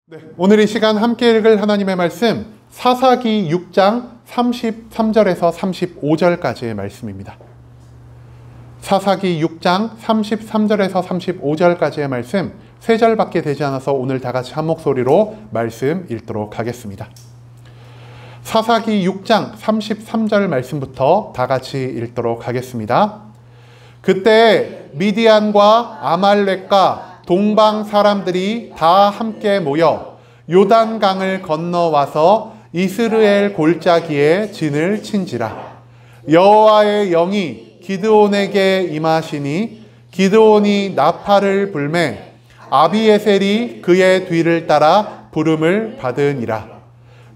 네, 오늘 이 시간 함께 읽을 하나님의 말씀 사사기 6장 33절에서 35절까지의 말씀입니다. 사사기 6장 33절에서 35절까지의 말씀 3절밖에 되지 않아서 오늘 다 같이 한 목소리로 말씀 읽도록 하겠습니다. 사사기 6장 33절 말씀부터 다 같이 읽도록 하겠습니다. 그때 미디안과 아말렉과 동방 사람들이 다 함께 모여 요단강을 건너와서 이스라엘 골짜기에 진을 친지라. 여호와의 영이 기드온에게 임하시니 기드온이 나팔을 불매 아비에셀이 그의 뒤를 따라 부름을 받으니라.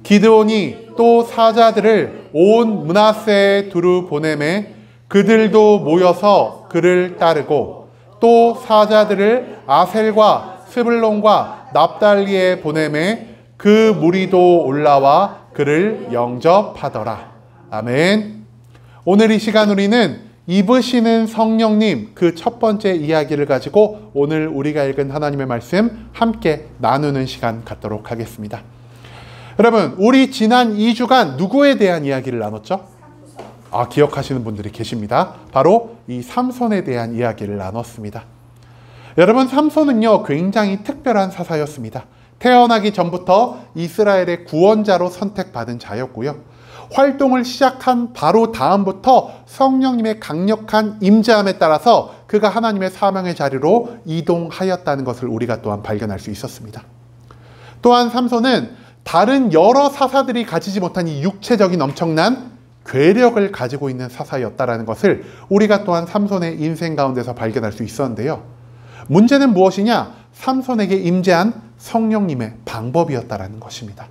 기드온이 또 사자들을 온 므낫세에 두루 보내매 그들도 모여서 그를 따르고 또 사자들을 아셀과 스불론과 납달리에 보내매 그 무리도 올라와 그를 영접하더라. 아멘. 오늘 이 시간 우리는 입으시는 성령님 그 첫 번째 이야기를 가지고 오늘 우리가 읽은 하나님의 말씀 함께 나누는 시간 갖도록 하겠습니다. 여러분, 우리 지난 2주간 누구에 대한 이야기를 나눴죠? 기억하시는 분들이 계십니다. 바로 이 삼손에 대한 이야기를 나눴습니다. 여러분, 삼손은요 굉장히 특별한 사사였습니다. 태어나기 전부터 이스라엘의 구원자로 선택받은 자였고요. 활동을 시작한 바로 다음부터 성령님의 강력한 임재함에 따라서 그가 하나님의 사명의 자리로 이동하였다는 것을 우리가 또한 발견할 수 있었습니다. 또한 삼손은 다른 여러 사사들이 가지지 못한 이 육체적인 엄청난 괴력을 가지고 있는 사사였다는 것을 우리가 또한 삼손의 인생 가운데서 발견할 수 있었는데요. 문제는 무엇이냐? 삼손에게 임재한 성령님의 방법이었다는 것입니다.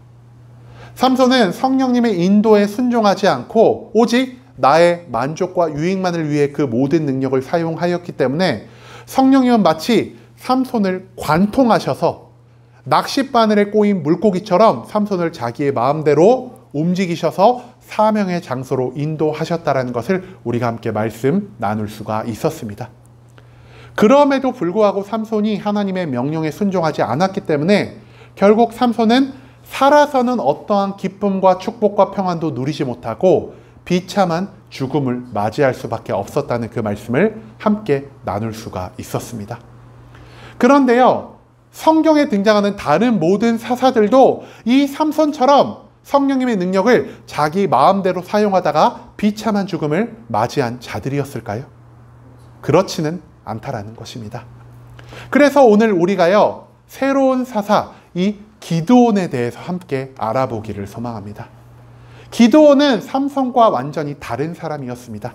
삼손은 성령님의 인도에 순종하지 않고 오직 나의 만족과 유익만을 위해 그 모든 능력을 사용하였기 때문에 성령님은 마치 삼손을 관통하셔서 낚싯바늘에 꼬인 물고기처럼 삼손을 자기의 마음대로 움직이셔서 사명의 장소로 인도하셨다는 것을 우리가 함께 말씀 나눌 수가 있었습니다. 그럼에도 불구하고 삼손이 하나님의 명령에 순종하지 않았기 때문에 결국 삼손은 살아서는 어떠한 기쁨과 축복과 평안도 누리지 못하고 비참한 죽음을 맞이할 수밖에 없었다는 그 말씀을 함께 나눌 수가 있었습니다. 그런데요, 성경에 등장하는 다른 모든 사사들도 이 삼손처럼 성령님의 능력을 자기 마음대로 사용하다가 비참한 죽음을 맞이한 자들이었을까요? 그렇지는 않다라는 것입니다. 그래서 오늘 우리가요, 새로운 사사, 이 기드온에 대해서 함께 알아보기를 소망합니다. 기드온은 삼손과 완전히 다른 사람이었습니다.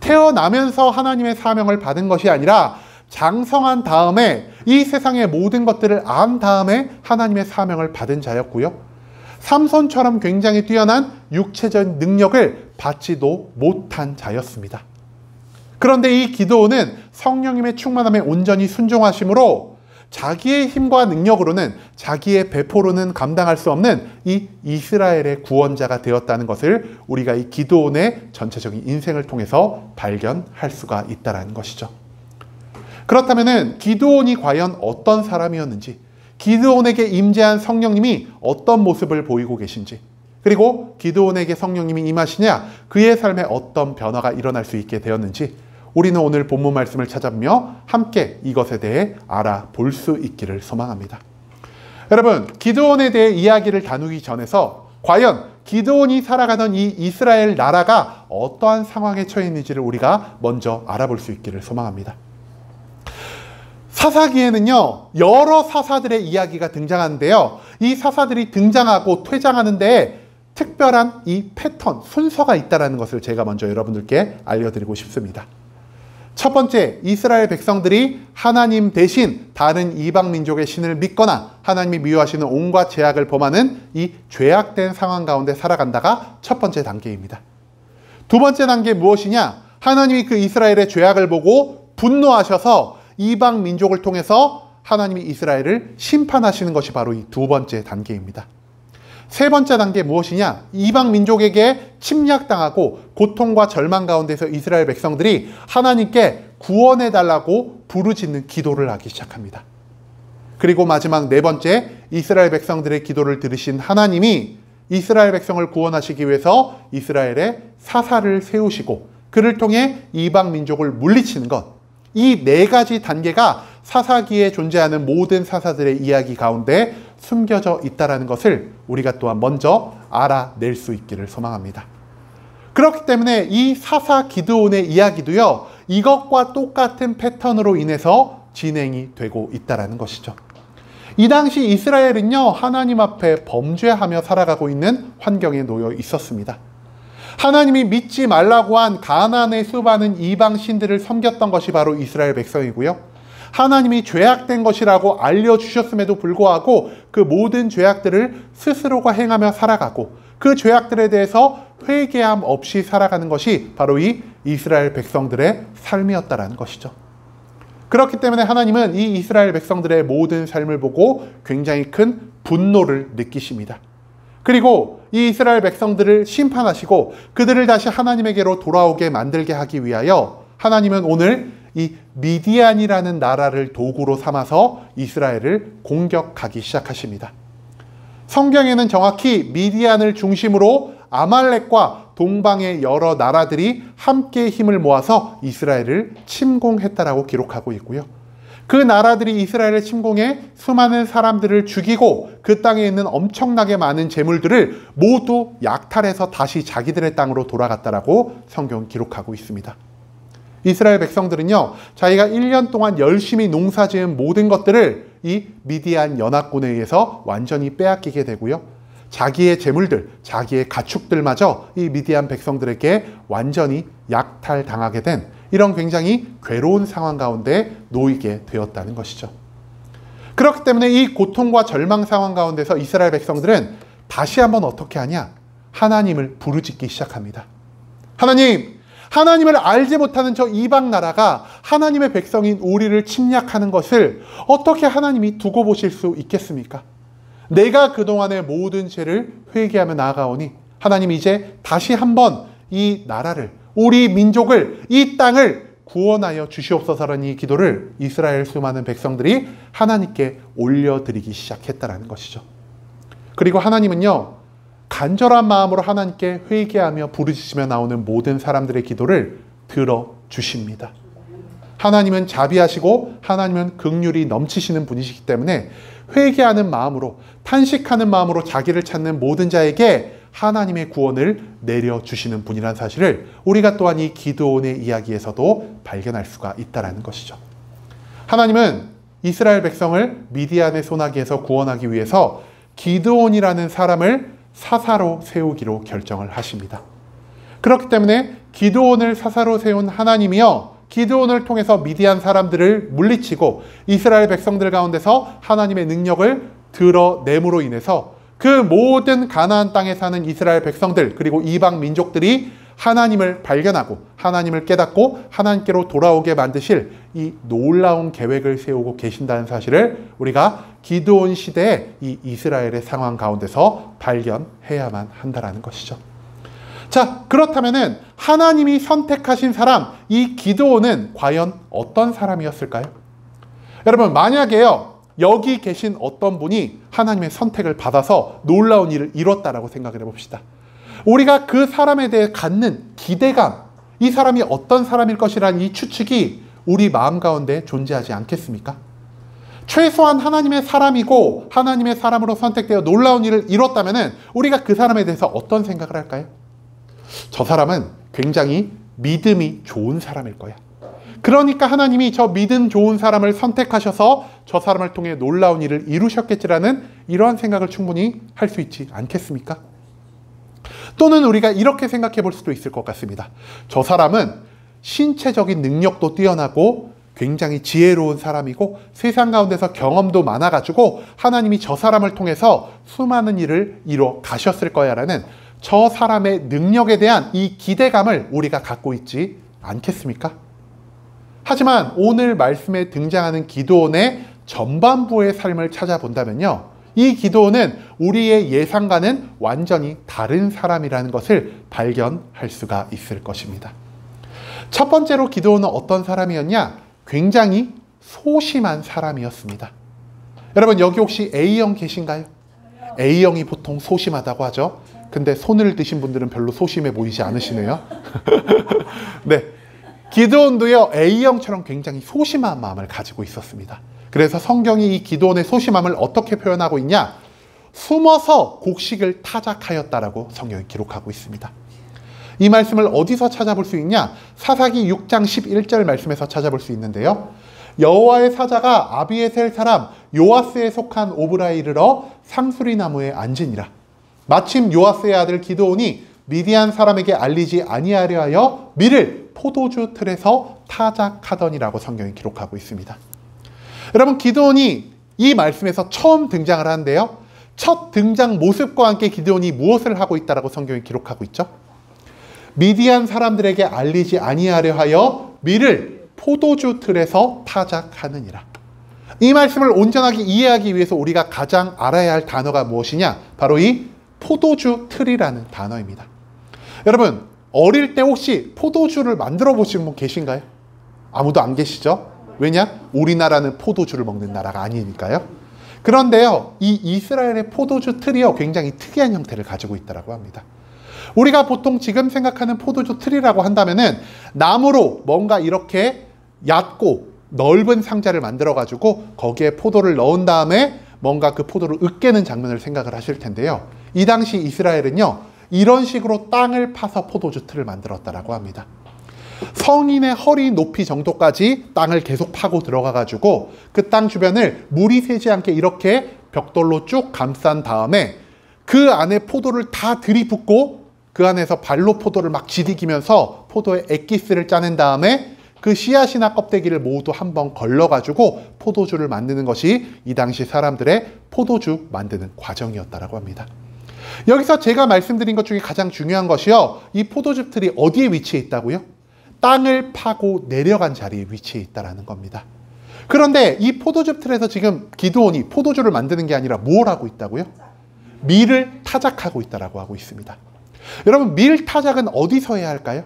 태어나면서 하나님의 사명을 받은 것이 아니라 장성한 다음에 이 세상의 모든 것들을 안 다음에 하나님의 사명을 받은 자였고요. 삼손처럼 굉장히 뛰어난 육체적 능력을 받지도 못한 자였습니다. 그런데 이 기드온은 성령님의 충만함에 온전히 순종하심으로 자기의 힘과 능력으로는, 자기의 배포로는 감당할 수 없는 이 이스라엘의 구원자가 되었다는 것을 우리가 이 기드온의 전체적인 인생을 통해서 발견할 수가 있다는 것이죠. 그렇다면 기드온이 과연 어떤 사람이었는지, 기드온에게 임재한 성령님이 어떤 모습을 보이고 계신지, 그리고 기드온에게 성령님이 임하시냐 그의 삶에 어떤 변화가 일어날 수 있게 되었는지 우리는 오늘 본문 말씀을 찾아보며 함께 이것에 대해 알아볼 수 있기를 소망합니다. 여러분, 기드온에 대해 이야기를 나누기 전에서 과연 기드온이 살아가던 이 이스라엘 나라가 어떠한 상황에 처해 있는지를 우리가 먼저 알아볼 수 있기를 소망합니다. 사사기에는요, 여러 사사들의 이야기가 등장하는데요. 이 사사들이 등장하고 퇴장하는 데에 특별한 이 패턴, 순서가 있다는 것을 제가 먼저 여러분들께 알려드리고 싶습니다. 첫 번째, 이스라엘 백성들이 하나님 대신 다른 이방 민족의 신을 믿거나 하나님이 미워하시는 온갖 죄악을 범하는 이 죄악된 상황 가운데 살아간다가 첫 번째 단계입니다. 두 번째 단계 무엇이냐? 하나님이 그 이스라엘의 죄악을 보고 분노하셔서 이방 민족을 통해서 하나님이 이스라엘을 심판하시는 것이 바로 이 두 번째 단계입니다. 세 번째 단계 무엇이냐? 이방 민족에게 침략당하고 고통과 절망 가운데서 이스라엘 백성들이 하나님께 구원해달라고 부르짖는 기도를 하기 시작합니다. 그리고 마지막 네 번째, 이스라엘 백성들의 기도를 들으신 하나님이 이스라엘 백성을 구원하시기 위해서 이스라엘에 사사를 세우시고 그를 통해 이방 민족을 물리치는 것. 이 네 가지 단계가 사사기에 존재하는 모든 사사들의 이야기 가운데 숨겨져 있다는 것을 우리가 또한 먼저 알아낼 수 있기를 소망합니다. 그렇기 때문에 이 사사 기드온의 이야기도요, 이것과 똑같은 패턴으로 인해서 진행이 되고 있다는 것이죠. 이 당시 이스라엘은요, 하나님 앞에 범죄하며 살아가고 있는 환경에 놓여 있었습니다. 하나님이 믿지 말라고 한 가나안의 수많은 이방 신들을 섬겼던 것이 바로 이스라엘 백성이고요. 하나님이 죄악된 것이라고 알려주셨음에도 불구하고 그 모든 죄악들을 스스로가 행하며 살아가고 그 죄악들에 대해서 회개함 없이 살아가는 것이 바로 이 이스라엘 백성들의 삶이었다는 것이죠. 그렇기 때문에 하나님은 이 이스라엘 백성들의 모든 삶을 보고 굉장히 큰 분노를 느끼십니다. 그리고 이 이스라엘 백성들을 심판하시고 그들을 다시 하나님에게로 돌아오게 만들게 하기 위하여 하나님은 오늘 이 미디안이라는 나라를 도구로 삼아서 이스라엘을 공격하기 시작하십니다. 성경에는 정확히 미디안을 중심으로 아말렉과 동방의 여러 나라들이 함께 힘을 모아서 이스라엘을 침공했다라고 기록하고 있고요. 그 나라들이 이스라엘을 침공해 수많은 사람들을 죽이고 그 땅에 있는 엄청나게 많은 재물들을 모두 약탈해서 다시 자기들의 땅으로 돌아갔다라고 성경은 기록하고 있습니다. 이스라엘 백성들은요, 자기가 1년 동안 열심히 농사지은 모든 것들을 이 미디안 연합군에 의해서 완전히 빼앗기게 되고요. 자기의 재물들, 자기의 가축들마저 이 미디안 백성들에게 완전히 약탈당하게 된 이런 굉장히 괴로운 상황 가운데 놓이게 되었다는 것이죠. 그렇기 때문에 이 고통과 절망 상황 가운데서 이스라엘 백성들은 다시 한번 어떻게 하냐? 하나님을 부르짖기 시작합니다. 하나님을 알지 못하는 저 이방 나라가 하나님의 백성인 우리를 침략하는 것을 어떻게 하나님이 두고 보실 수 있겠습니까? 내가 그동안의 모든 죄를 회개하며 나아가오니 하나님 이제 다시 한번 이 나라를, 우리 민족을, 이 땅을 구원하여 주시옵소서라는 이 기도를 이스라엘 수많은 백성들이 하나님께 올려드리기 시작했다는 것이죠. 그리고 하나님은요, 간절한 마음으로 하나님께 회개하며 부르짖으며 나오는 모든 사람들의 기도를 들어주십니다. 하나님은 자비하시고 하나님은 긍휼이 넘치시는 분이시기 때문에 회개하는 마음으로, 탄식하는 마음으로 자기를 찾는 모든 자에게 하나님의 구원을 내려주시는 분이라는 사실을 우리가 또한 이 기드온의 이야기에서도 발견할 수가 있다는 것이죠. 하나님은 이스라엘 백성을 미디안의 소나기에서 구원하기 위해서 기드온이라는 사람을 사사로 세우기로 결정을 하십니다. 그렇기 때문에 기드온을 사사로 세운 하나님이요, 기드온을 통해서 미디안 사람들을 물리치고 이스라엘 백성들 가운데서 하나님의 능력을 드러냄으로 인해서 그 모든 가나안 땅에 사는 이스라엘 백성들 그리고 이방 민족들이 하나님을 발견하고 하나님을 깨닫고 하나님께로 돌아오게 만드실 이 놀라운 계획을 세우고 계신다는 사실을 우리가 기드온 시대의 이 이스라엘의 상황 가운데서 발견해야만 한다는 것이죠. 자, 그렇다면은 하나님이 선택하신 사람, 이 기드온은 과연 어떤 사람이었을까요? 여러분, 만약에요, 여기 계신 어떤 분이 하나님의 선택을 받아서 놀라운 일을 이뤘다라고 생각을 해봅시다. 우리가 그 사람에 대해 갖는 기대감, 이 사람이 어떤 사람일 것이라는 이 추측이 우리 마음 가운데 존재하지 않겠습니까? 최소한 하나님의 사람이고 하나님의 사람으로 선택되어 놀라운 일을 이뤘다면 우리가 그 사람에 대해서 어떤 생각을 할까요? 저 사람은 굉장히 믿음이 좋은 사람일 거야. 그러니까 하나님이 저 믿음 좋은 사람을 선택하셔서 저 사람을 통해 놀라운 일을 이루셨겠지라는 이러한 생각을 충분히 할 수 있지 않겠습니까? 또는 우리가 이렇게 생각해 볼 수도 있을 것 같습니다. 저 사람은 신체적인 능력도 뛰어나고 굉장히 지혜로운 사람이고 세상 가운데서 경험도 많아가지고 하나님이 저 사람을 통해서 수많은 일을 이뤄 가셨을 거야 라는 저 사람의 능력에 대한 이 기대감을 우리가 갖고 있지 않겠습니까? 하지만 오늘 말씀에 등장하는 기드온의 전반부의 삶을 찾아본다면요, 이 기드온은 우리의 예상과는 완전히 다른 사람이라는 것을 발견할 수가 있을 것입니다. 첫 번째로 기드온은 어떤 사람이었냐? 굉장히 소심한 사람이었습니다. 여러분 여기 혹시 A형 계신가요? A형이 보통 소심하다고 하죠. 근데 손을 드신 분들은 별로 소심해 보이지 않으시네요. 네, 기드온도요 A형처럼 굉장히 소심한 마음을 가지고 있었습니다. 그래서 성경이 이 기드온의 소심함을 어떻게 표현하고 있냐? 숨어서 곡식을 타작하였다라고 성경이 기록하고 있습니다. 이 말씀을 어디서 찾아볼 수 있냐? 사사기 6장 11절 말씀에서 찾아볼 수 있는데요. 여호와의 사자가 아비에셀 사람 요아스에 속한 오브라에 이르러 상수리 나무에 앉으니라. 마침 요아스의 아들 기드온이 미디안 사람에게 알리지 아니하려 하여 밀을 포도주 틀에서 타작하더니라고 성경이 기록하고 있습니다. 여러분 기드온이 이 말씀에서 처음 등장을 하는데요. 첫 등장 모습과 함께 기드온이 무엇을 하고 있다라고 성경이 기록하고 있죠? 미디안 사람들에게 알리지 아니하려 하여 밀을 포도주 틀에서 타작하느니라. 이 말씀을 온전하게 이해하기 위해서 우리가 가장 알아야 할 단어가 무엇이냐? 바로 이 포도주 틀이라는 단어입니다. 여러분 어릴 때 혹시 포도주를 만들어 보신 분 계신가요? 아무도 안 계시죠? 왜냐? 우리나라는 포도주를 먹는 나라가 아니니까요. 그런데요, 이 이스라엘의 포도주 틀이요 굉장히 특이한 형태를 가지고 있다고 합니다. 우리가 보통 지금 생각하는 포도주 틀이라고 한다면은 나무로 뭔가 이렇게 얕고 넓은 상자를 만들어 가지고 거기에 포도를 넣은 다음에 뭔가 그 포도를 으깨는 장면을 생각을 하실 텐데요. 이 당시 이스라엘은요 이런 식으로 땅을 파서 포도주 틀을 만들었다라고 합니다. 성인의 허리 높이 정도까지 땅을 계속 파고 들어가 가지고 그 땅 주변을 물이 새지 않게 이렇게 벽돌로 쭉 감싼 다음에 그 안에 포도를 다 들이붓고 그 안에서 발로 포도를 막 지디기면서 포도의 액기스를 짜낸 다음에 그 씨앗이나 껍데기를 모두 한번 걸러가지고 포도주를 만드는 것이 이 당시 사람들의 포도주 만드는 과정이었다라고 합니다. 여기서 제가 말씀드린 것 중에 가장 중요한 것이요. 이 포도주 틀이 어디에 위치해 있다고요? 땅을 파고 내려간 자리에 위치해 있다는 겁니다. 그런데 이 포도주 틀에서 지금 기드온이 포도주를 만드는 게 아니라 뭘 하고 있다고요? 밀을 타작하고 있다고 하고 있습니다. 여러분 밀 타작은 어디서 해야 할까요?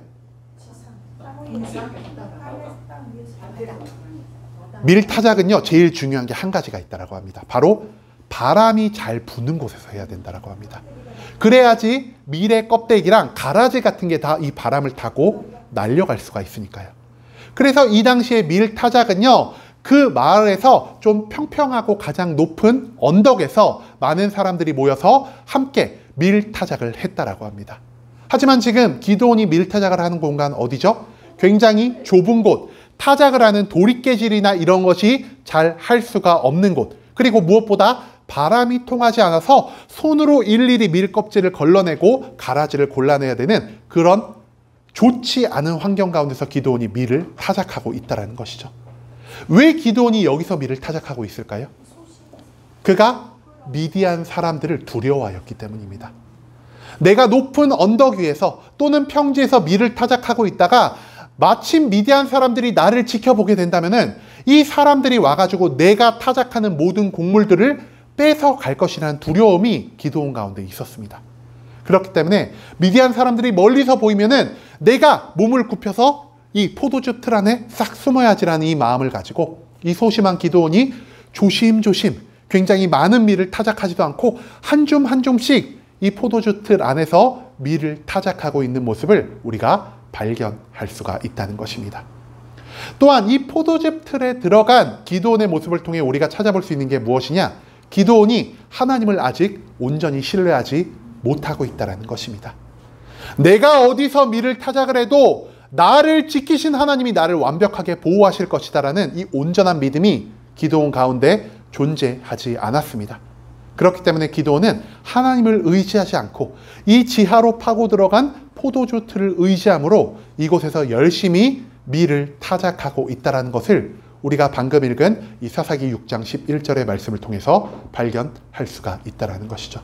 밀 타작은요 제일 중요한 게 한 가지가 있다고 합니다. 바로 바람이 잘 부는 곳에서 해야 된다고 합니다. 그래야지 밀의 껍데기랑 가라지 같은 게 다 이 바람을 타고 날려갈 수가 있으니까요. 그래서 이 당시에 밀 타작은요 그 마을에서 좀 평평하고 가장 높은 언덕에서 많은 사람들이 모여서 함께 밀 타작을 했다라고 합니다. 하지만 지금 기드온이 밀 타작을 하는 공간 어디죠? 굉장히 좁은 곳, 타작을 하는 도리깨질이나 이런 것이 잘 할 수가 없는 곳, 그리고 무엇보다 바람이 통하지 않아서 손으로 일일이 밀 껍질을 걸러내고 가라지를 골라내야 되는 그런 좋지 않은 환경 가운데서 기드온이 밀을 타작하고 있다는 것이죠. 왜 기드온이 여기서 밀을 타작하고 있을까요? 그가 미디안 사람들을 두려워하였기 때문입니다. 내가 높은 언덕 위에서 또는 평지에서 밀을 타작하고 있다가 마침 미디안 사람들이 나를 지켜보게 된다면은 이 사람들이 와가지고 내가 타작하는 모든 곡물들을 뺏어 갈 것이라는 두려움이 기드온 가운데 있었습니다. 그렇기 때문에 미디안 사람들이 멀리서 보이면은 내가 몸을 굽혀서 이 포도주 틀 안에 싹 숨어야지라는 이 마음을 가지고 이 소심한 기드온이 조심조심 굉장히 많은 밀을 타작하지도 않고 한 줌 한 줌씩 이 포도주 틀 안에서 밀을 타작하고 있는 모습을 우리가 발견할 수가 있다는 것입니다. 또한 이 포도즙 틀에 들어간 기드온의 모습을 통해 우리가 찾아볼 수 있는 게 무엇이냐? 기드온이 하나님을 아직 온전히 신뢰하지 못하고 있다는 것입니다. 내가 어디서 밀을 타작을 해도 나를 지키신 하나님이 나를 완벽하게 보호하실 것이다라는 이 온전한 믿음이 기드온 가운데 존재하지 않았습니다. 그렇기 때문에 기드온은 하나님을 의지하지 않고 이 지하로 파고 들어간 포도주 틀을 의지함으로 이곳에서 열심히 밀을 타작하고 있다는 것을 우리가 방금 읽은 이 사사기 6장 11절의 말씀을 통해서 발견할 수가 있다는 것이죠.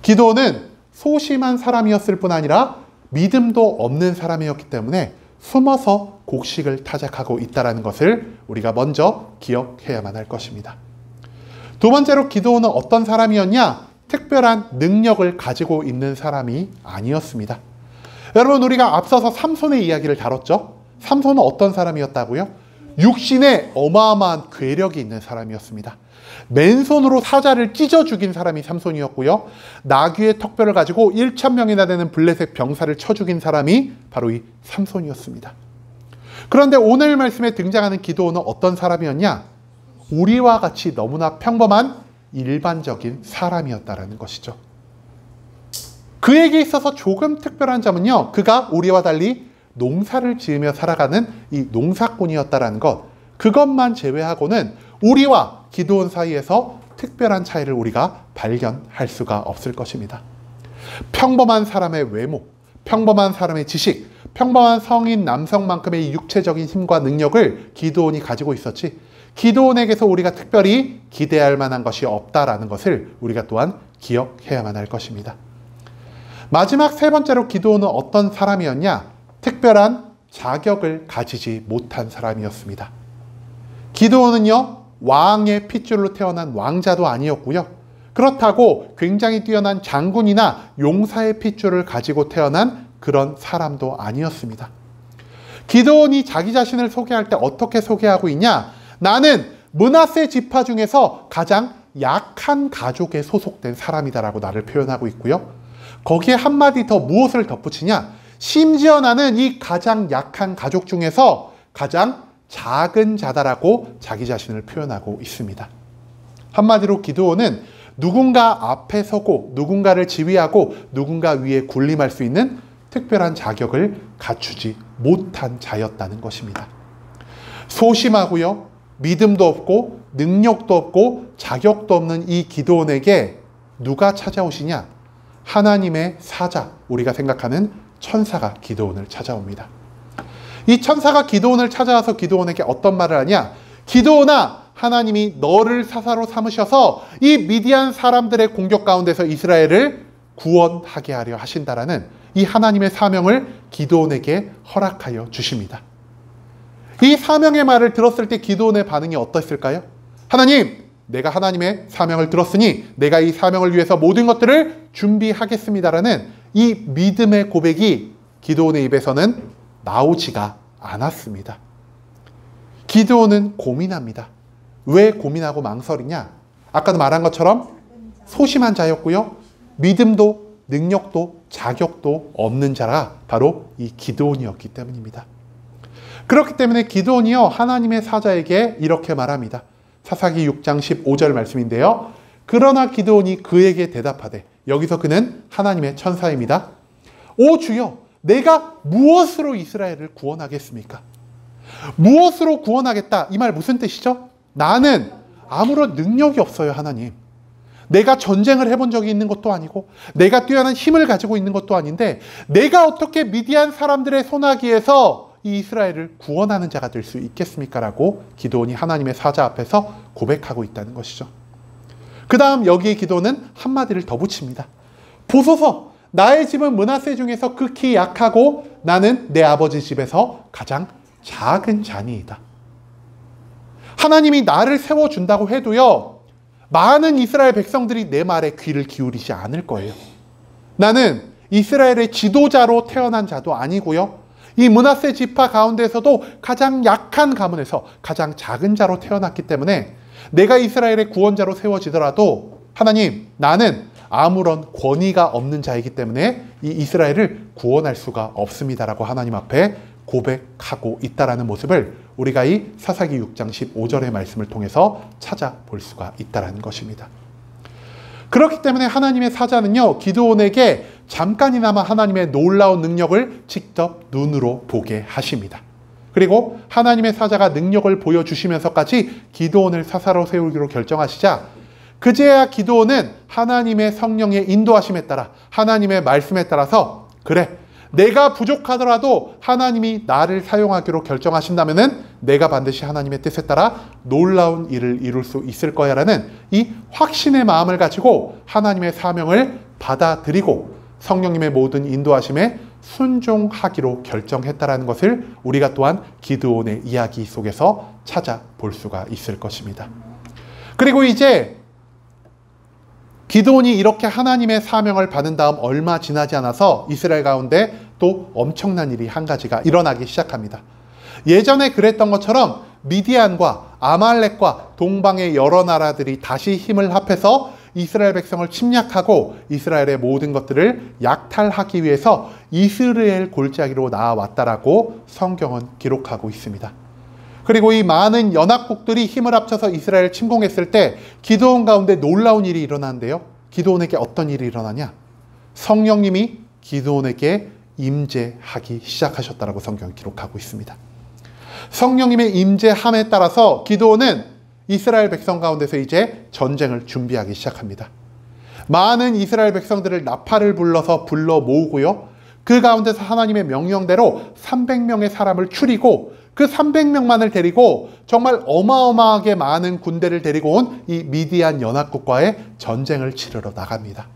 기드온은 소심한 사람이었을 뿐 아니라 믿음도 없는 사람이었기 때문에 숨어서 곡식을 타작하고 있다는 것을 우리가 먼저 기억해야만 할 것입니다. 두 번째로 기드온은 어떤 사람이었냐? 특별한 능력을 가지고 있는 사람이 아니었습니다. 여러분 우리가 앞서서 삼손의 이야기를 다뤘죠? 삼손은 어떤 사람이었다고요? 육신에 어마어마한 괴력이 있는 사람이었습니다. 맨손으로 사자를 찢어 죽인 사람이 삼손이었고요. 나귀의 턱뼈를 가지고 1,000명이나 되는 블레셋 병사를 쳐 죽인 사람이 바로 이 삼손이었습니다. 그런데 오늘 말씀에 등장하는 기드온은 어떤 사람이었냐? 우리와 같이 너무나 평범한 일반적인 사람이었다라는 것이죠. 그에게 있어서 조금 특별한 점은요, 그가 우리와 달리 농사를 지으며 살아가는 이 농사꾼이었다라는 것, 그것만 제외하고는 우리와 기드온 사이에서 특별한 차이를 우리가 발견할 수가 없을 것입니다. 평범한 사람의 외모, 평범한 사람의 지식, 평범한 성인 남성만큼의 육체적인 힘과 능력을 기드온이 가지고 있었지, 기드온에게서 우리가 특별히 기대할 만한 것이 없다라는 것을 우리가 또한 기억해야만 할 것입니다. 마지막 세 번째로 기드온은 어떤 사람이었냐? 특별한 자격을 가지지 못한 사람이었습니다. 기드온은요, 왕의 핏줄로 태어난 왕자도 아니었고요. 그렇다고 굉장히 뛰어난 장군이나 용사의 핏줄을 가지고 태어난 그런 사람도 아니었습니다. 기드온이 자기 자신을 소개할 때 어떻게 소개하고 있냐? 나는 므낫세 지파 중에서 가장 약한 가족에 소속된 사람이다라고 나를 표현하고 있고요. 거기에 한마디 더 무엇을 덧붙이냐? 심지어 나는 이 가장 약한 가족 중에서 가장 작은 자다라고 자기 자신을 표현하고 있습니다. 한마디로 기드온은 누군가 앞에 서고 누군가를 지휘하고 누군가 위에 군림할 수 있는 특별한 자격을 갖추지 못한 자였다는 것입니다. 소심하고요, 믿음도 없고 능력도 없고 자격도 없는 이 기드온에게 누가 찾아오시냐? 하나님의 사자, 우리가 생각하는 천사가 기드온을 찾아옵니다. 이 천사가 기드온을 찾아와서 기드온에게 어떤 말을 하냐? 기드온아, 하나님이 너를 사사로 삼으셔서 이 미디안 사람들의 공격 가운데서 이스라엘을 구원하게 하려 하신다라는 이 하나님의 사명을 기드온에게 허락하여 주십니다. 이 사명의 말을 들었을 때 기드온의 반응이 어떠했을까요? 하나님, 내가 하나님의 사명을 들었으니 내가 이 사명을 위해서 모든 것들을 준비하겠습니다라는 이 믿음의 고백이 기드온의 입에서는 나오지가 않았습니다. 기드온은 고민합니다. 왜 고민하고 망설이냐? 아까도 말한 것처럼 소심한 자였고요, 믿음도 능력도 자격도 없는 자가 바로 이 기드온이었기 때문입니다. 그렇기 때문에 기드온이요, 하나님의 사자에게 이렇게 말합니다. 사사기 6장 15절 말씀인데요. 그러나 기드온이 그에게 대답하되, 여기서 그는 하나님의 천사입니다. 오 주여, 내가 무엇으로 이스라엘을 구원하겠습니까? 무엇으로 구원하겠다, 이 말 무슨 뜻이죠? 나는 아무런 능력이 없어요, 하나님. 내가 전쟁을 해본 적이 있는 것도 아니고 내가 뛰어난 힘을 가지고 있는 것도 아닌데 내가 어떻게 미디안 사람들의 손아귀에서 이 이스라엘을 구원하는 자가 될 수 있겠습니까? 라고 기드온이 하나님의 사자 앞에서 고백하고 있다는 것이죠. 그 다음 여기에 기드온은 한마디를 더 붙입니다. 보소서, 나의 집은 므낫세 중에서 극히 약하고 나는 내 아버지 집에서 가장 작은 자니이다. 하나님이 나를 세워준다고 해도요, 많은 이스라엘 백성들이 내 말에 귀를 기울이지 않을 거예요. 나는 이스라엘의 지도자로 태어난 자도 아니고요, 이 므낫세 지파 가운데서도 가장 약한 가문에서 가장 작은 자로 태어났기 때문에 내가 이스라엘의 구원자로 세워지더라도 하나님, 나는 아무런 권위가 없는 자이기 때문에 이 이스라엘을 구원할 수가 없습니다라고 하나님 앞에 고백하고 있다라는 모습을 우리가 이 사사기 6장 15절의 말씀을 통해서 찾아볼 수가 있다라는 것입니다. 그렇기 때문에 하나님의 사자는요, 기드온에게 잠깐이나마 하나님의 놀라운 능력을 직접 눈으로 보게 하십니다. 그리고 하나님의 사자가 능력을 보여주시면서까지 기드온을 사사로 세우기로 결정하시자 그제야 기드온은 하나님의 성령의 인도하심에 따라 하나님의 말씀에 따라서 그래, 내가 부족하더라도 하나님이 나를 사용하기로 결정하신다면은 내가 반드시 하나님의 뜻에 따라 놀라운 일을 이룰 수 있을 거야 라는 이 확신의 마음을 가지고 하나님의 사명을 받아들이고 성령님의 모든 인도하심에 순종하기로 결정했다라는 것을 우리가 또한 기드온의 이야기 속에서 찾아볼 수가 있을 것입니다. 그리고 이제 기드온이 이렇게 하나님의 사명을 받은 다음 얼마 지나지 않아서 이스라엘 가운데 또 엄청난 일이 한 가지가 일어나기 시작합니다. 예전에 그랬던 것처럼 미디안과 아말렉과 동방의 여러 나라들이 다시 힘을 합해서 이스라엘 백성을 침략하고 이스라엘의 모든 것들을 약탈하기 위해서 이스라엘 골짜기로 나아왔다라고 성경은 기록하고 있습니다. 그리고 이 많은 연합국들이 힘을 합쳐서 이스라엘을 침공했을 때 기드온 가운데 놀라운 일이 일어나는데요. 기드온에게 어떤 일이 일어나냐? 성령님이 기드온에게 임재하기 시작하셨다라고 성경은 기록하고 있습니다. 성령님의 임재함에 따라서 기드온은 이스라엘 백성 가운데서 이제 전쟁을 준비하기 시작합니다. 많은 이스라엘 백성들을 나팔을 불러 모으고요. 그 가운데서 하나님의 명령대로 300명의 사람을 추리고 그 300명만을 데리고 정말 어마어마하게 많은 군대를 데리고 온 이 미디안 연합국과의 전쟁을 치르러 나갑니다.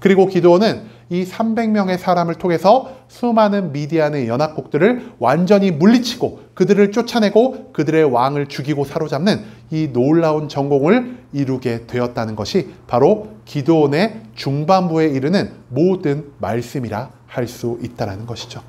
그리고 기드온은 이 300명의 사람을 통해서 수많은 미디안의 연합국들을 완전히 물리치고 그들을 쫓아내고 그들의 왕을 죽이고 사로잡는 이 놀라운 전공을 이루게 되었다는 것이 바로 기드온의 중반부에 이르는 모든 말씀이라 할 수 있다는 것이죠.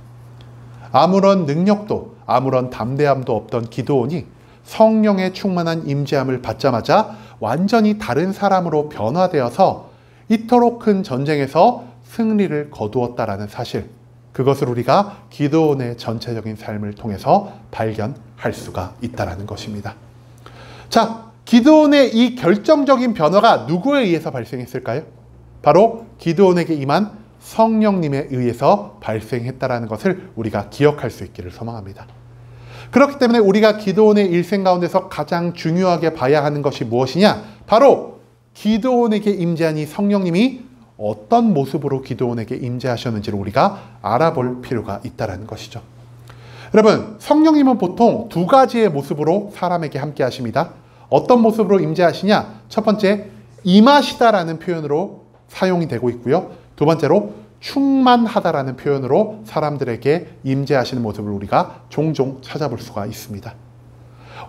아무런 능력도 아무런 담대함도 없던 기드온이 성령의 충만한 임재함을 받자마자 완전히 다른 사람으로 변화되어서 이토록 큰 전쟁에서 승리를 거두었다라는 사실, 그것을 우리가 기드온의 전체적인 삶을 통해서 발견할 수가 있다는 것입니다. 자, 기드온의 이 결정적인 변화가 누구에 의해서 발생했을까요? 바로 기드온에게 임한 성령님에 의해서 발생했다는 것을 우리가 기억할 수 있기를 소망합니다. 그렇기 때문에 우리가 기드온의 일생 가운데서 가장 중요하게 봐야 하는 것이 무엇이냐? 바로 기드온에게 임재한 이 성령님이 어떤 모습으로 기드온에게 임재하셨는지를 우리가 알아볼 필요가 있다는 것이죠. 여러분, 성령님은 보통 두 가지의 모습으로 사람에게 함께 하십니다. 어떤 모습으로 임재하시냐? 첫 번째, 임하시다라는 표현으로 사용이 되고 있고요. 두 번째로 충만하다라는 표현으로 사람들에게 임재하시는 모습을 우리가 종종 찾아볼 수가 있습니다.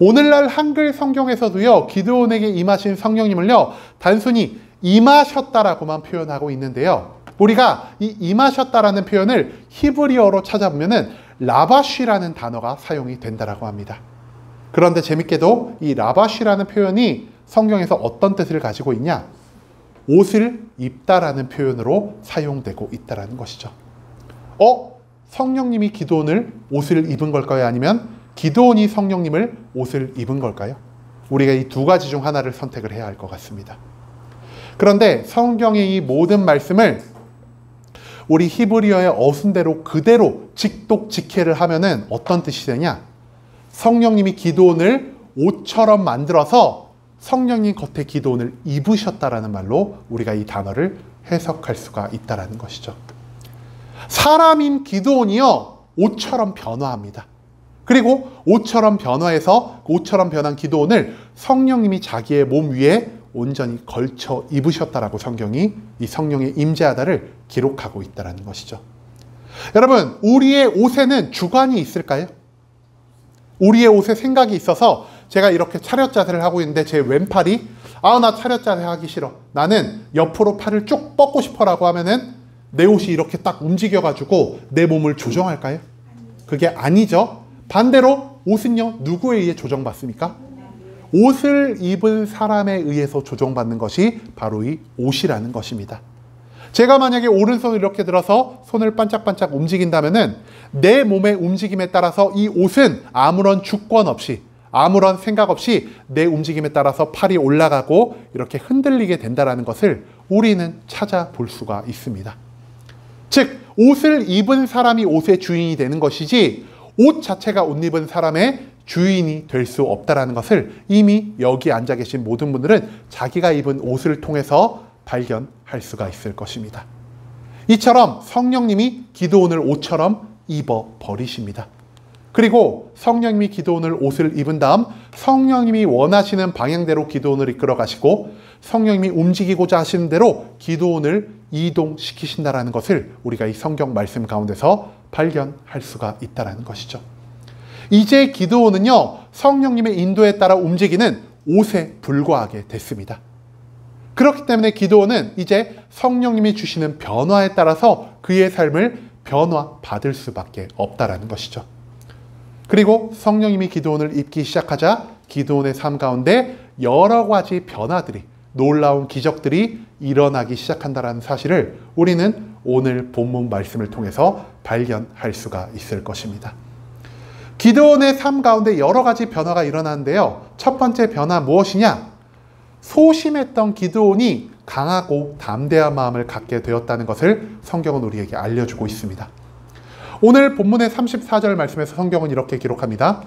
오늘날 한글 성경에서도요, 기드온에게 임하신 성령님을요, 단순히 임하셨다라고만 표현하고 있는데요. 우리가 이 임하셨다라는 표현을 히브리어로 찾아보면은 라바쉬라는 단어가 사용이 된다라고 합니다. 그런데 재밌게도 이 라바쉬라는 표현이 성경에서 어떤 뜻을 가지고 있냐? 옷을 입다라는 표현으로 사용되고 있다는 것이죠. 성령님이 기드온을 옷을 입은 걸까요? 아니면 기드온이 성령님을 옷을 입은 걸까요? 우리가 이 두 가지 중 하나를 선택을 해야 할 것 같습니다. 그런데 성경의 이 모든 말씀을 우리 히브리어의 어순대로 그대로 직독직해를 하면은 어떤 뜻이 되냐? 성령님이 기드온을 옷처럼 만들어서 성령님 겉에 기드온을 입으셨다라는 말로 우리가 이 단어를 해석할 수가 있다는 것이죠. 사람인 기드온이요, 옷처럼 변화합니다. 그리고 옷처럼 변화해서 옷처럼 변한 기드온을 성령님이 자기의 몸 위에 온전히 걸쳐 입으셨다라고 성경이 이 성령의 임재하다를 기록하고 있다는 것이죠. 여러분, 우리의 옷에는 주관이 있을까요? 우리의 옷에 생각이 있어서 제가 이렇게 차렷 자세를 하고 있는데 제 왼팔이 나 차렷 자세 하기 싫어, 나는 옆으로 팔을 쭉 뻗고 싶어라고 하면은 내 옷이 이렇게 딱 움직여가지고 내 몸을 조정할까요? 그게 아니죠. 반대로 옷은요, 누구에 의해 조정받습니까? 옷을 입은 사람에 의해서 조정받는 것이 바로 이 옷이라는 것입니다. 제가 만약에 오른손을 이렇게 들어서 손을 반짝반짝 움직인다면은 내 몸의 움직임에 따라서 이 옷은 아무런 주권 없이, 아무런 생각 없이 내 움직임에 따라서 팔이 올라가고 이렇게 흔들리게 된다는 것을 우리는 찾아볼 수가 있습니다. 즉, 옷을 입은 사람이 옷의 주인이 되는 것이지 옷 자체가 옷 입은 사람의 주인이 될 수 없다는 것을 이미 여기 앉아 계신 모든 분들은 자기가 입은 옷을 통해서 발견할 수가 있을 것입니다. 이처럼 성령님이 기드온을 옷처럼 입어버리십니다. 그리고 성령님이 기드온을 옷을 입은 다음 성령님이 원하시는 방향대로 기드온을 이끌어 가시고 성령님이 움직이고자 하시는 대로 기드온을 이동시키신다는 것을 우리가 이 성경 말씀 가운데서 발견할 수가 있다는 것이죠. 이제 기드온은요, 성령님의 인도에 따라 움직이는 옷에 불과하게 됐습니다. 그렇기 때문에 기드온은 이제 성령님이 주시는 변화에 따라서 그의 삶을 변화받을 수밖에 없다는 것이죠. 그리고 성령님이 기드온을 입기 시작하자 기드온의 삶 가운데 여러 가지 변화들이, 놀라운 기적들이 일어나기 시작한다는 사실을 우리는 오늘 본문 말씀을 통해서 발견할 수가 있을 것입니다. 기드온의 삶 가운데 여러 가지 변화가 일어나는데요. 첫 번째 변화 무엇이냐? 소심했던 기드온이 강하고 담대한 마음을 갖게 되었다는 것을 성경은 우리에게 알려주고 있습니다. 오늘 본문의 34절 말씀에서 성경은 이렇게 기록합니다.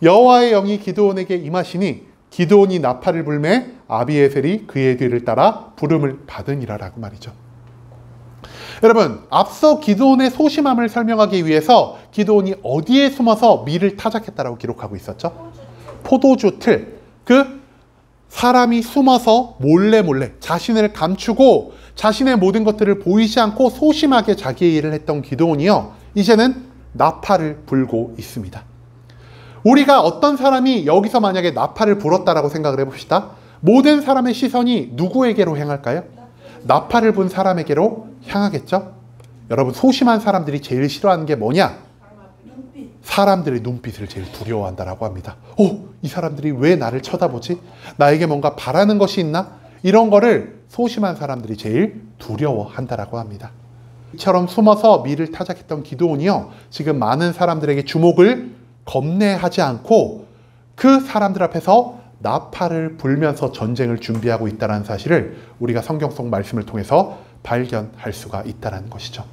여호와의 영이 기드온에게 임하시니 기드온이 나팔을 불매 아비에셀이 그의 뒤를 따라 부름을 받으니라라고 말이죠. 여러분, 앞서 기드온의 소심함을 설명하기 위해서 기드온이 어디에 숨어서 밀을 타작했다라고 기록하고 있었죠? 포도주 틀. 그 사람이 숨어서 몰래 자신을 감추고 자신의 모든 것들을 보이지 않고 소심하게 자기의 일을 했던 기드온이요, 이제는 나팔을 불고 있습니다. 우리가 어떤 사람이 여기서 만약에 나팔을 불었다라고 생각을 해봅시다. 모든 사람의 시선이 누구에게로 향할까요? 나팔을 분 사람에게로 향하겠죠? 여러분, 소심한 사람들이 제일 싫어하는 게 뭐냐? 사람들의 눈빛을 제일 두려워한다라고 합니다. 이 사람들이 왜 나를 쳐다보지? 나에게 뭔가 바라는 것이 있나? 이런 거를 소심한 사람들이 제일 두려워한다라고 합니다. 이처럼 숨어서 밀을 타작했던 기드온이요, 지금 많은 사람들에게 주목을 겁내하지 않고 그 사람들 앞에서 나팔을 불면서 전쟁을 준비하고 있다는 사실을 우리가 성경 속 말씀을 통해서 발견할 수가 있다는 것이죠.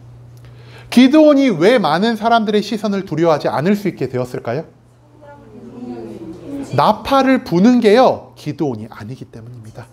기드온이 왜 많은 사람들의 시선을 두려워하지 않을 수 있게 되었을까요? 나팔을 부는 게요, 기드온이 아니기 때문입니다.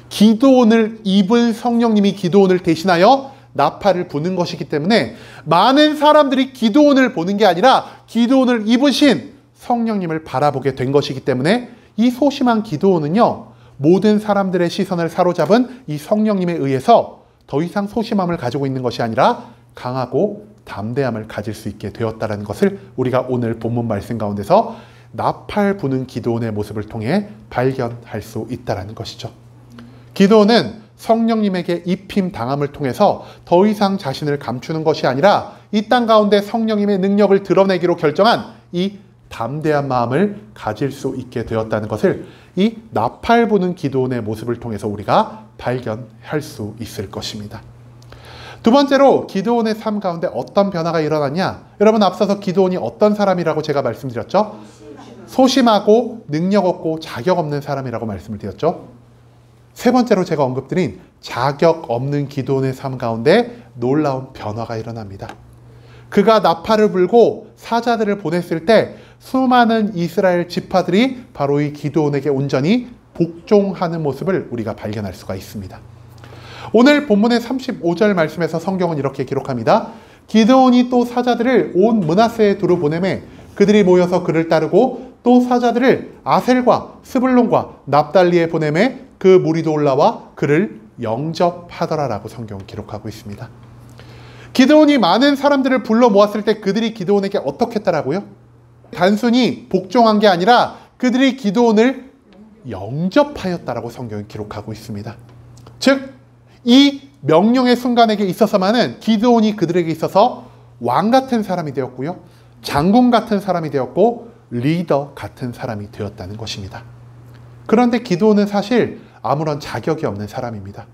기드온을 입은 성령님이 기드온을 대신하여 나팔을 부는 것이기 때문에 많은 사람들이 기드온을 보는 게 아니라 기드온을 입으신 성령님을 바라보게 된 것이기 때문에 이 소심한 기드온은요, 모든 사람들의 시선을 사로잡은 이 성령님에 의해서 더 이상 소심함을 가지고 있는 것이 아니라 강하고 담대함을 가질 수 있게 되었다는 것을 우리가 오늘 본문 말씀 가운데서 나팔 부는 기드온의 모습을 통해 발견할 수 있다는 것이죠. 기드온은 성령님에게 입힘 당함을 통해서 더 이상 자신을 감추는 것이 아니라 이 땅 가운데 성령님의 능력을 드러내기로 결정한 이 담대한 마음을 가질 수 있게 되었다는 것을 이 나팔 부는 기드온의 모습을 통해서 우리가 발견할 수 있을 것입니다. 두 번째로 기드온의 삶 가운데 어떤 변화가 일어났냐? 여러분, 앞서서 기드온이 어떤 사람이라고 제가 말씀드렸죠? 소심하고 능력 없고 자격 없는 사람이라고 말씀을 드렸죠. 세 번째로 제가 언급드린 자격 없는 기드온의 삶 가운데 놀라운 변화가 일어납니다. 그가 나팔을 불고 사자들을 보냈을 때 수많은 이스라엘 지파들이 바로 이 기드온에게 온전히 복종하는 모습을 우리가 발견할 수가 있습니다. 오늘 본문의 35절 말씀에서 성경은 이렇게 기록합니다. 기드온이 또 사자들을 온 므낫세에 두루 보내매 그들이 모여서 그를 따르고 또 사자들을 아셀과 스불론과 납달리에 보내매 그 무리도 올라와 그를 영접하더라라고 성경은 기록하고 있습니다. 기드온이 많은 사람들을 불러 모았을 때 그들이 기드온에게 어떻게 했다라고요? 단순히 복종한 게 아니라 그들이 기드온을 영접하였다라고 성경이 기록하고 있습니다. 즉, 이 명령의 순간에게 있어서만은 기드온이 그들에게 있어서 왕 같은 사람이 되었고요, 장군 같은 사람이 되었고 리더 같은 사람이 되었다는 것입니다. 그런데 기드온은 사실 아무런 자격이 없는 사람입니다.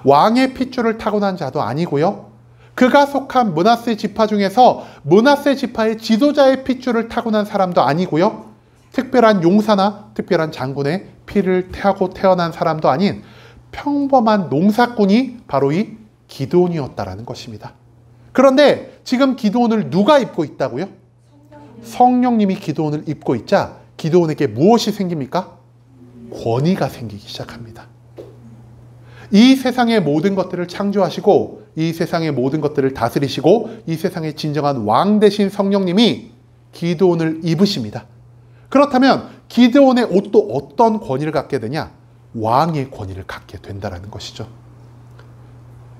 왕의 핏줄을 타고난 자도 아니고요, 그가 속한 므낫세 지파 중에서 므낫세 지파의 지도자의 핏줄을 타고난 사람도 아니고요, 특별한 용사나 특별한 장군의 피를 타고 태어난 사람도 아닌 평범한 농사꾼이 바로 이 기드온이었다라는 것입니다. 그런데 지금 기드온을 누가 입고 있다고요? 성령님이 기드온을 입고 있자 기드온에게 무엇이 생깁니까? 권위가 생기기 시작합니다. 이 세상의 모든 것들을 창조하시고 이 세상의 모든 것들을 다스리시고 이 세상의 진정한 왕 되신 성령님이 기드온을 입으십니다. 그렇다면 기드온의 옷도 어떤 권위를 갖게 되냐? 왕의 권위를 갖게 된다는 것이죠.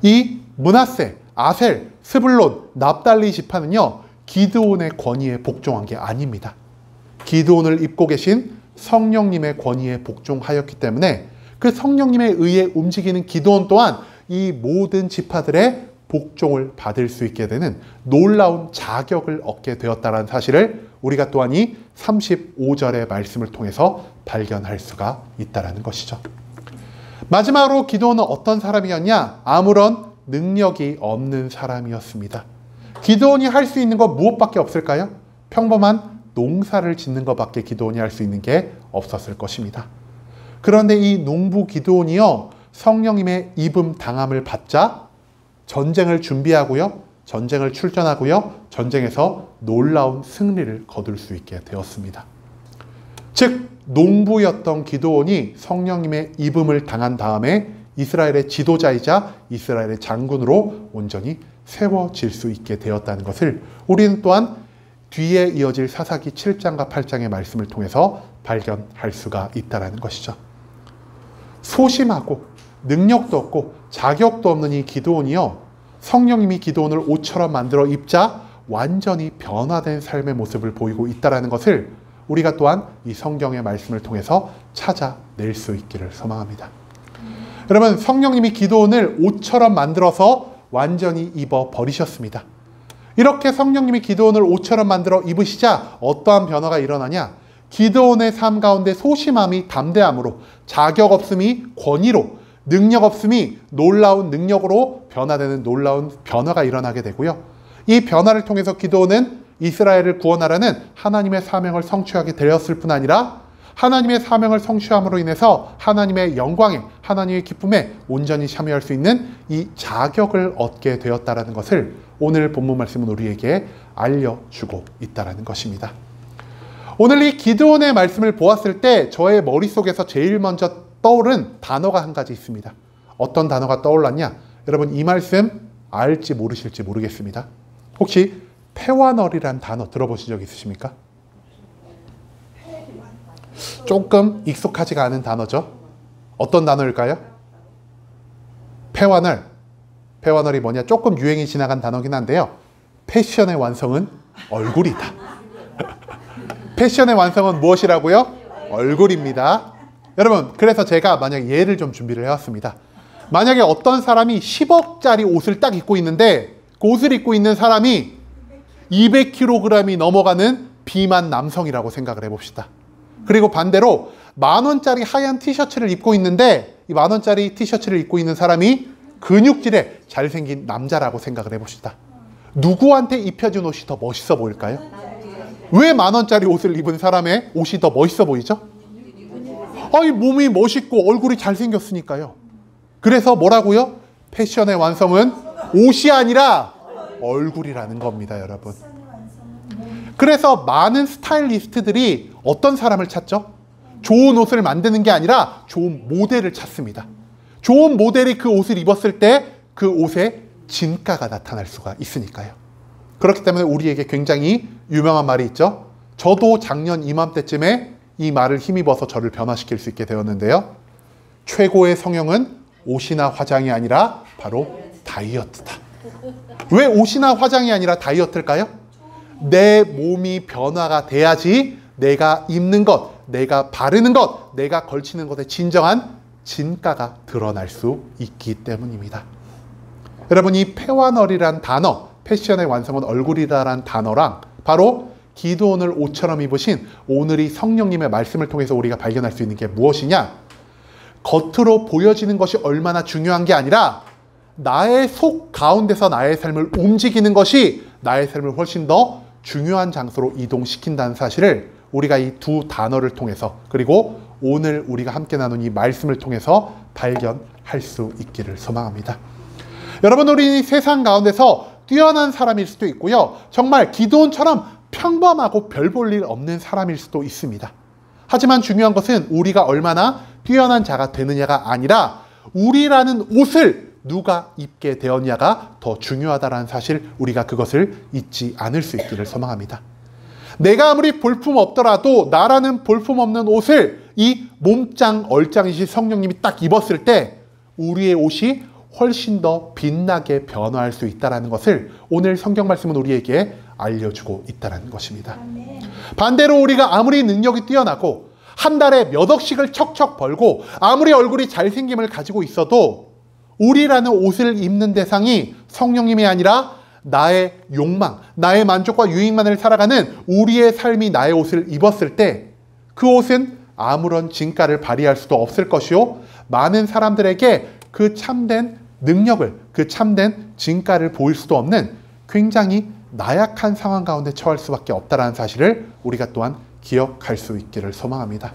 이 므낫세, 아셀, 스불론, 납달리 지파는요, 기드온의 권위에 복종한 게 아닙니다. 기드온을 입고 계신 성령님의 권위에 복종하였기 때문에 그 성령님에 의해 움직이는 기드온 또한 이 모든 지파들의 복종을 받을 수 있게 되는 놀라운 자격을 얻게 되었다는 사실을 우리가 또한 이 35절의 말씀을 통해서 발견할 수가 있다는 것이죠. 마지막으로 기드온은 어떤 사람이었냐? 아무런 능력이 없는 사람이었습니다. 기드온이 할 수 있는 것 무엇밖에 없을까요? 평범한 농사를 짓는 것밖에 기드온이 할 수 있는 게 없었을 것입니다. 그런데 이 농부 기드온이요, 성령님의 입음 당함을 받자 전쟁을 준비하고요, 전쟁을 출전하고요, 전쟁에서 놀라운 승리를 거둘 수 있게 되었습니다. 즉 농부였던 기드온이 성령님의 입음을 당한 다음에 이스라엘의 지도자이자 이스라엘의 장군으로 온전히 세워질 수 있게 되었다는 것을 우리는 또한 뒤에 이어질 사사기 7장과 8장의 말씀을 통해서 발견할 수가 있다는 것이죠. 소심하고 능력도 없고 자격도 없는 이 기드온이요, 성령님이 기드온을 옷처럼 만들어 입자 완전히 변화된 삶의 모습을 보이고 있다는 것을 우리가 또한 이 성경의 말씀을 통해서 찾아낼 수 있기를 소망합니다. 여러분, 성령님이 기드온을 옷처럼 만들어서 완전히 입어 버리셨습니다. 이렇게 성령님이 기드온을 옷처럼 만들어 입으시자 어떠한 변화가 일어나냐? 기드온의 삶 가운데 소심함이 담대함으로, 자격 없음이 권위로, 능력 없음이 놀라운 능력으로 변화되는 놀라운 변화가 일어나게 되고요. 이 변화를 통해서 기드온은 이스라엘을 구원하라는 하나님의 사명을 성취하게 되었을 뿐 아니라 하나님의 사명을 성취함으로 인해서 하나님의 영광에, 하나님의 기쁨에 온전히 참여할 수 있는 이 자격을 얻게 되었다는 것을 오늘 본문 말씀은 우리에게 알려주고 있다는 것입니다. 오늘 이 기드온의 말씀을 보았을 때 저의 머릿속에서 제일 먼저 떠오른 단어가 한 가지 있습니다. 어떤 단어가 떠올랐냐? 여러분, 이 말씀 알지 모르실지 모르겠습니다. 혹시 패와널이란 단어 들어보신 적 있으십니까? 조금 익숙하지가 않은 단어죠. 어떤 단어일까요? 패와널. 패와널이 뭐냐? 조금 유행이 지나간 단어긴 한데요. 패션의 완성은 얼굴이다. 패션의 완성은 무엇이라고요? 얼굴입니다. 여러분, 그래서 제가 만약 예를 좀 준비를 해왔습니다. 만약에 어떤 사람이 10억짜리 옷을 딱 입고 있는데 그 옷을 입고 있는 사람이 200kg이 넘어가는 비만 남성이라고 생각을 해봅시다. 그리고 반대로 10,000원짜리 하얀 티셔츠를 입고 있는데 이 10,000원짜리 티셔츠를 입고 있는 사람이 근육질의 잘생긴 남자라고 생각을 해봅시다. 누구한테 입혀준 옷이 더 멋있어 보일까요? 왜 10,000원짜리 옷을 입은 사람의 옷이 더 멋있어 보이죠? 아니, 몸이 멋있고 얼굴이 잘생겼으니까요. 그래서 뭐라고요? 패션의 완성은 옷이 아니라 얼굴이라는 겁니다, 여러분. 그래서 많은 스타일리스트들이 어떤 사람을 찾죠? 좋은 옷을 만드는 게 아니라 좋은 모델을 찾습니다. 좋은 모델이 그 옷을 입었을 때 그 옷에 진가가 나타날 수가 있으니까요. 그렇기 때문에 우리에게 굉장히 유명한 말이 있죠. 저도 작년 이맘때쯤에 이 말을 힘입어서 저를 변화시킬 수 있게 되었는데요. 최고의 성형은 옷이나 화장이 아니라 바로 다이어트다. 왜 옷이나 화장이 아니라 다이어트일까요? 내 몸이 변화가 돼야지 내가 입는 것, 내가 바르는 것, 내가 걸치는 것의 진정한 진가가 드러날 수 있기 때문입니다. 여러분, 이 패와널이란 단어, 패션의 완성은 얼굴이다라는 단어랑 바로 기드온을 옷처럼 입으신 오늘이 성령님의 말씀을 통해서 우리가 발견할 수 있는 게 무엇이냐? 겉으로 보여지는 것이 얼마나 중요한 게 아니라 나의 속 가운데서 나의 삶을 움직이는 것이 나의 삶을 훨씬 더 중요한 장소로 이동시킨다는 사실을 우리가 이 두 단어를 통해서, 그리고 오늘 우리가 함께 나눈 이 말씀을 통해서 발견할 수 있기를 소망합니다. 여러분, 우리 세상 가운데서 뛰어난 사람일 수도 있고요. 정말 기드온처럼 평범하고 별 볼 일 없는 사람일 수도 있습니다. 하지만 중요한 것은 우리가 얼마나 뛰어난 자가 되느냐가 아니라 우리라는 옷을 누가 입게 되었냐가 더 중요하다는 사실, 우리가 그것을 잊지 않을 수 있기를 소망합니다. 내가 아무리 볼품 없더라도 나라는 볼품 없는 옷을 이 몸짱 얼짱이신 성령님이 딱 입었을 때 우리의 옷이 훨씬 더 빛나게 변화할 수 있다는 것을 오늘 성경 말씀은 우리에게 알려주고 있다는 것입니다. 반대로 우리가 아무리 능력이 뛰어나고 한 달에 몇 억씩을 척척 벌고 아무리 얼굴이 잘생김을 가지고 있어도 우리라는 옷을 입는 대상이 성령님이 아니라 나의 욕망, 나의 만족과 유익만을 살아가는 우리의 삶이 나의 옷을 입었을 때 그 옷은 아무런 진가를 발휘할 수도 없을 것이요, 많은 사람들에게 그 참된 능력을, 그 참된 진가를 보일 수도 없는 굉장히 나약한 상황 가운데 처할 수밖에 없다는 사실을 우리가 또한 기억할 수 있기를 소망합니다.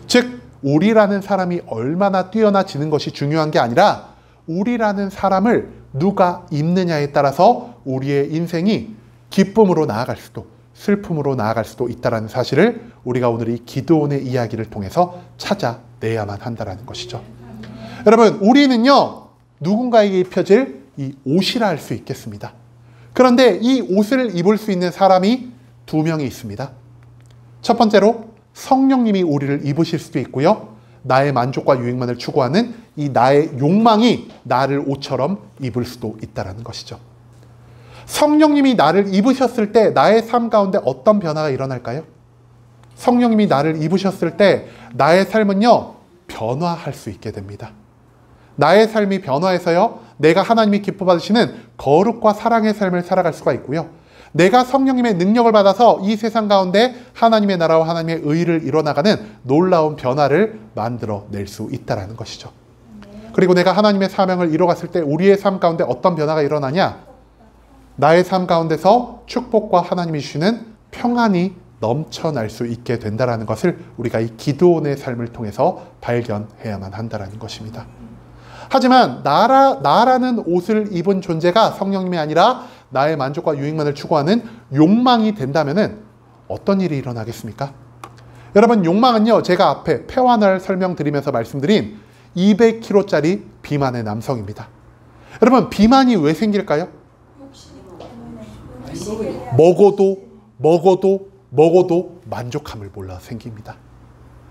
즉, 우리라는 사람이 얼마나 뛰어나지는 것이 중요한 게 아니라 우리라는 사람을 누가 입느냐에 따라서 우리의 인생이 기쁨으로 나아갈 수도, 슬픔으로 나아갈 수도 있다는 사실을 우리가 오늘 이 기드온의 이야기를 통해서 찾아내야만 한다는 것이죠. 여러분, 우리는요, 누군가에게 입혀질 이 옷이라 할 수 있겠습니다. 그런데 이 옷을 입을 수 있는 사람이 두 명이 있습니다. 첫 번째로 성령님이 우리를 입으실 수도 있고요, 나의 만족과 유익만을 추구하는 이 나의 욕망이 나를 옷처럼 입을 수도 있다는 것이죠. 성령님이 나를 입으셨을 때 나의 삶 가운데 어떤 변화가 일어날까요? 성령님이 나를 입으셨을 때 나의 삶은요, 변화할 수 있게 됩니다. 나의 삶이 변화해서요, 내가 하나님이 기뻐 받으시는 거룩과 사랑의 삶을 살아갈 수가 있고요, 내가 성령님의 능력을 받아서 이 세상 가운데 하나님의 나라와 하나님의 의를 이뤄나가는 놀라운 변화를 만들어낼 수 있다는 것이죠. 그리고 내가 하나님의 사명을 이뤄갔을 때 우리의 삶 가운데 어떤 변화가 일어나냐? 나의 삶 가운데서 축복과 하나님이 주시는 평안이 넘쳐날 수 있게 된다는 것을 우리가 이 기드온의 삶을 통해서 발견해야만 한다는 것입니다. 하지만 나라는 옷을 입은 존재가 성령님이 아니라 나의 만족과 유익만을 추구하는 욕망이 된다면 어떤 일이 일어나겠습니까? 여러분, 욕망은요, 제가 앞에 폐완을 설명드리면서 말씀드린 200kg짜리 비만의 남성입니다. 여러분, 비만이 왜 생길까요? 먹어도 만족함을 몰라 생깁니다.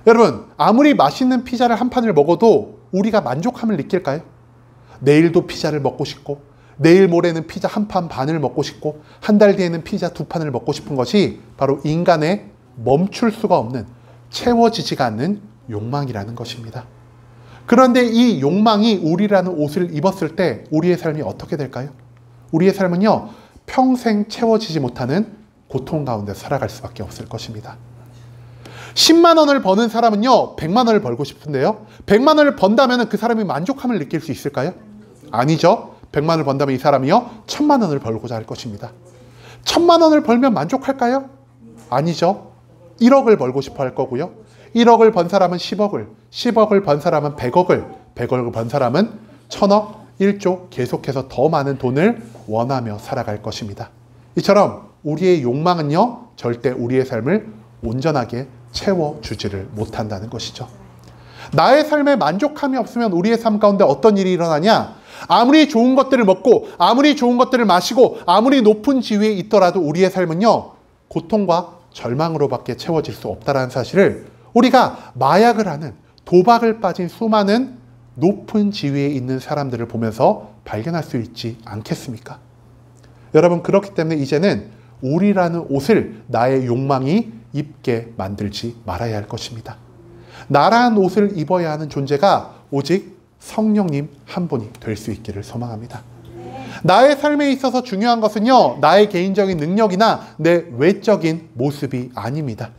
여러분, 아무리 맛있는 피자를 한 판을 먹어도 우리가 만족함을 느낄까요? 내일도 피자를 먹고 싶고, 내일 모레는 피자 한 판 반을 먹고 싶고, 한 달 뒤에는 피자 두 판을 먹고 싶은 것이 바로 인간의 멈출 수가 없는, 채워지지가 않는 욕망이라는 것입니다. 그런데 이 욕망이 우리라는 옷을 입었을 때 우리의 삶이 어떻게 될까요? 우리의 삶은요, 평생 채워지지 못하는 고통 가운데 살아갈 수밖에 없을 것입니다. 10만 원을 버는 사람은요, 100만 원을 벌고 싶은데요, 100만 원을 번다면 그 사람이 만족함을 느낄 수 있을까요? 아니죠. 100만 원을 번다면 이 사람이요, 1000만 원을 벌고자 할 것입니다. 1000만 원을 벌면 만족할까요? 아니죠. 1억을 벌고 싶어 할 거고요, 1억을 번 사람은 10억을, 10억을 번 사람은 100억을, 100억을 번 사람은 1000억, 1조, 계속해서 더 많은 돈을 원하며 살아갈 것입니다. 이처럼 우리의 욕망은요, 절대 우리의 삶을 온전하게 채워주지를 못한다는 것이죠. 나의 삶에 만족함이 없으면 우리의 삶 가운데 어떤 일이 일어나냐? 아무리 좋은 것들을 먹고, 아무리 좋은 것들을 마시고, 아무리 높은 지위에 있더라도 우리의 삶은요, 고통과 절망으로밖에 채워질 수 없다는 사실을 우리가 마약을 하는, 도박을 빠진 수많은 높은 지위에 있는 사람들을 보면서 발견할 수 있지 않겠습니까? 여러분, 그렇기 때문에 이제는 우리라는 옷을 나의 욕망이 입게 만들지 말아야 할 것입니다. 나라는 옷을 입어야 하는 존재가 오직 성령님 한 분이 될 수 있기를 소망합니다. 나의 삶에 있어서 중요한 것은요, 나의 개인적인 능력이나 내 외적인 모습이 아닙니다.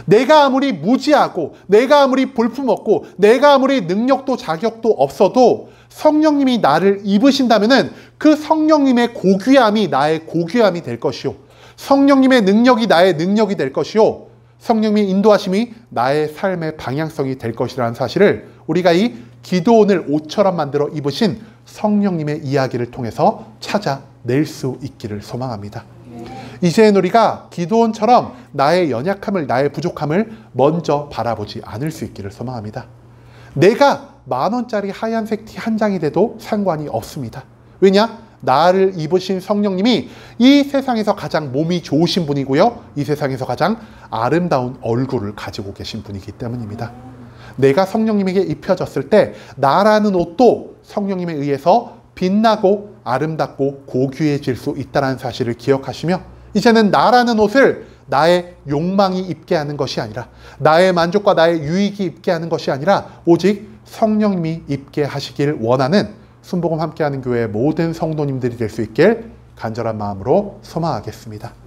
내가 아무리 무지하고, 내가 아무리 볼품없고, 내가 아무리 능력도 자격도 없어도 성령님이 나를 입으신다면 그 성령님의 고귀함이 나의 고귀함이 될 것이요, 성령님의 능력이 나의 능력이 될 것이요, 성령님의 인도하심이 나의 삶의 방향성이 될 것이라는 사실을 우리가 이 기드온을 옷처럼 만들어 입으신 성령님의 이야기를 통해서 찾아낼 수 있기를 소망합니다. 이제는 우리가 기드온처럼 나의 연약함을, 나의 부족함을 먼저 바라보지 않을 수 있기를 소망합니다. 내가 10,000원짜리 하얀색 티 한 장이 돼도 상관이 없습니다. 왜냐? 나를 입으신 성령님이 이 세상에서 가장 몸이 좋으신 분이고요, 이 세상에서 가장 아름다운 얼굴을 가지고 계신 분이기 때문입니다. 내가 성령님에게 입혀졌을 때 나라는 옷도 성령님에 의해서 빛나고 아름답고 고귀해질 수 있다는 사실을 기억하시며, 이제는 나라는 옷을 나의 욕망이 입게 하는 것이 아니라, 나의 만족과 나의 유익이 입게 하는 것이 아니라 오직 성령님이 입게 하시길 원하는 순복음 함께하는 교회 모든 성도님들이 될 수 있길 간절한 마음으로 소망하겠습니다.